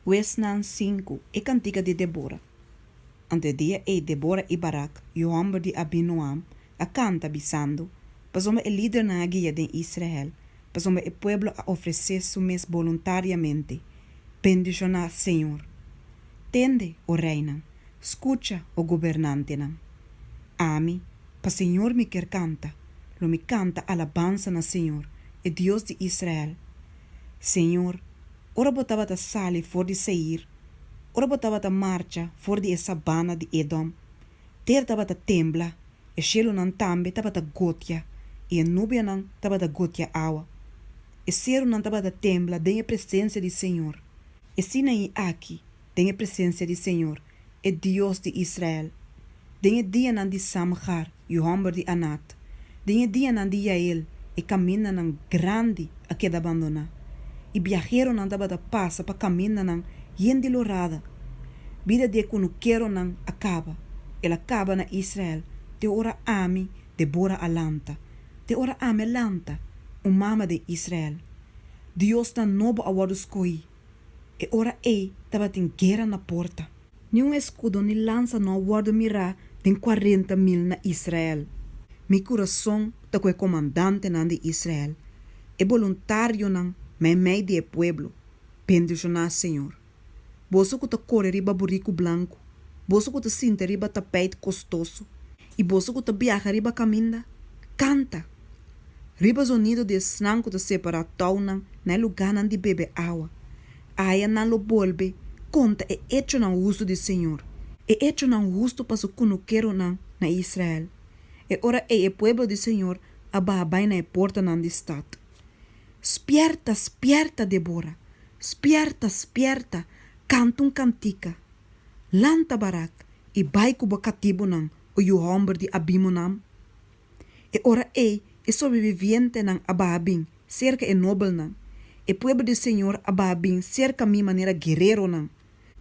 Wesnan 5, e cantiga de Débora. Ante dia Débora e Barak, Johamber de Abinoam, a canta bisando, pasoma el líder na guia de Israel, pasoma el pueblo a oferecer su mes voluntariamente. Bendicionar, Senhor. Tende, o reina, escucha, o governante nan. Ami, pa Senhor me quer canta, lo me canta alabanza na Senhor, e Deus de Israel. Senhor, ora botava ta sali for de Seir, ora botava ta marcha for de sabana de Edom, ter tava ta tembla, e cielo nan tambe tava ta gotia, e nubia nan tava ta gotia awa, e cero nan tava ta tembla den a presença de Senhor, e sina e aqui, den a presença de Senhor, e Deus de Israel, den a dia nan de Samgar, Johamber de Anat, den a dia nan de Yael, e camina nan grande a que da abandonar. E viajero nan taba da passa pa camina nan yendi lorada. Vida de kunuquero nan acaba. El acaba na Israel. Te ora ami Débora alanta. Te ora ami alanta. Mama de Israel. Dios nan nobo awardo skoi. E ora taba tin guerra na porta. Ni un escudo ni lança no awardo mira den 40.000 na Israel. Mi coração ta kwe comandante nan de Israel. E voluntário nan mei de pueblo, bendicionar Senhor. Boso que te corre riba burrico blanco, boso que te sinta riba tapete costoso, e boso que te viaja riba caminda, canta. Riba sonido de snan que te separa taunan na lugar nan de bebe água. Aya nan lo bolbe, conta e hecho nan uso de Senhor. E hecho nan justo para su kunuquero nan na Israel. E ora e pueblo de Senhor ababai na porta nan de stad. Spierta, spierta, Débora. Spierta, spierta. Canta un cantica. Lanta Barak. E vai kubo katibo nan. O Johamber de Abimonam. E ora e sobreviviente nan Ababin. Cerca e nobel nan. E pueblo de Senhor Ababin. Cerca mi maneira guerreiro nan.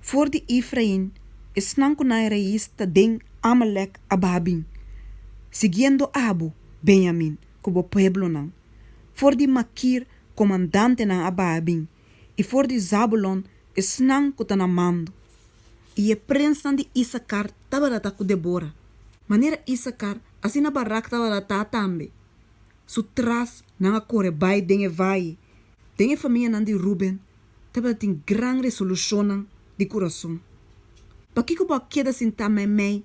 For de Efraim. Snanko na reista den Amalek Ababin. Siguiendo Abu, Benjamin. Kubo pueblo nan. For de Makir. Comandante na Ababin, e for de Zabulon, esnan kutanamando. E a prensa de Issacar tabarata com Débora. Maneira Issacar, assim na Barak tabarata tambe. Su tras na core bai den vai. Den família nan de Ruben, tabarata tem gran resolução de coração. Pakiko ba queda sinta mei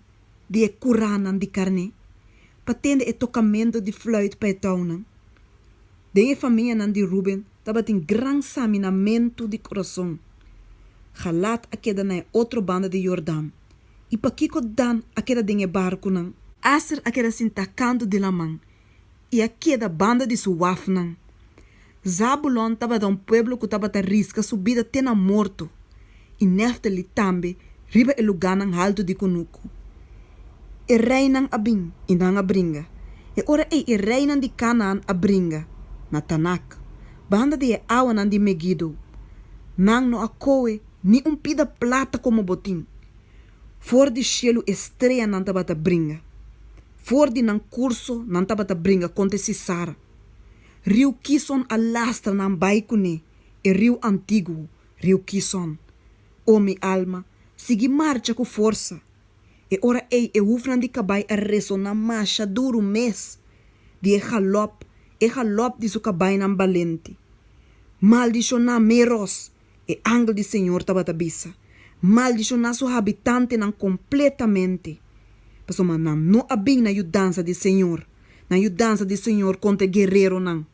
de curanan de carne, patende e tocamento de fluit para taunan. Den família nan de Ruben tava tem gran saminamento de coração. Galat a queda na outro banda de Jordão. E pa kiko dan a queda den barco nan. Aser a queda sin tacando de la man. E a queda banda de Suaf nan. Zabulon tava da pueblo que tava ta risca subida tena morto. E Neftali tambe riba e lugar nan alto de Kunuku. E rei nan abin e nan a bringa. E ora e rei nan de Canaan a bringa. Na Tanak, banda de awa nan de Megido. Nang no akoe, ni pida plata como botim. For de cielo estreia nan tabata bringa. For de nan curso nan tabata bringa conte Sisara. Rio Kison alastra nan baikune, e rio antigo, rio Kison. O mi alma, sigi marcha com força. E ora e ufran de cabai a ressonar marcha duro mês. De galop de su cabaina valente. Maldicionar meros, e angel de Senhor tabatabisa. Maldicionar su habitante nan completamente. Pasoma nan no abin na dança de Senhor. Na dança de Senhor contra guerreiro nan.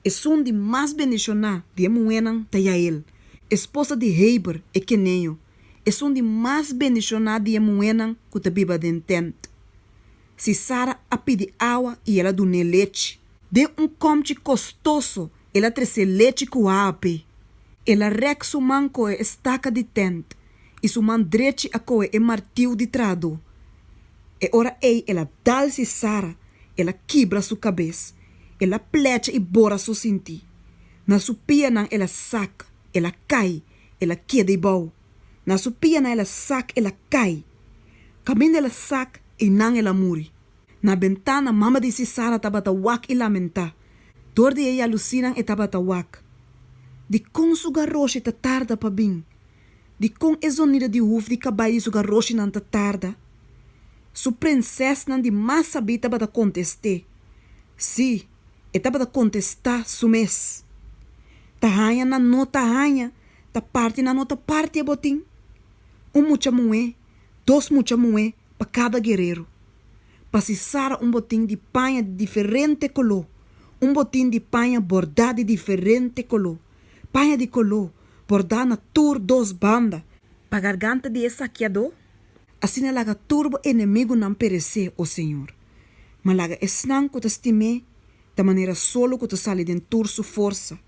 E son de mais bendicionar de Emuenan Tayael. Esposa de Heber e Keneo. E son de mais bendicionar de Emuenan kutabiba den tent. Se Sara a pedir água e ela dune leite. De comte costoso, ela trece leite com ape. Ela rec su manco e estaca de tent, e su mandrete a coe e martil de trado. E ora ela dá-se Sara, ela quebra su cabeça, ela plecha e bora su sinti. Na su pia nan ela saca, ela cai, ela queda e bau. Na su pia nan ela saca, ela cai. Caminho ela saca e nan ela muri. Na ventana, mama de Sara tabata wak e lamenta. Dor de ella alucinan e tabata wak. De consuga roche ta tarda pa bin. De com é zonida de hoef de cabalho suga roxi nanta tarda. Su princesa nan de massa bita bata conteste. Si, eta bata contestar su mes. Tahanha na nota hanha, ta parte na nota parte é botim. Mucha moé, dos mucha moé para cada guerreiro. Passar botim de panha de diferente color. Botim de panha bordado de diferente color. Panha de color, bordada na tur dos bandas. Pa garganta de saqueador. Assim laga turbo inimigo não perecer, o Senhor. Mas laga esnan que te estime, da maneira solo que te sale de tur su força.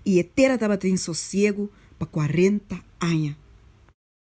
E etera tava tem sossego para 40 anos.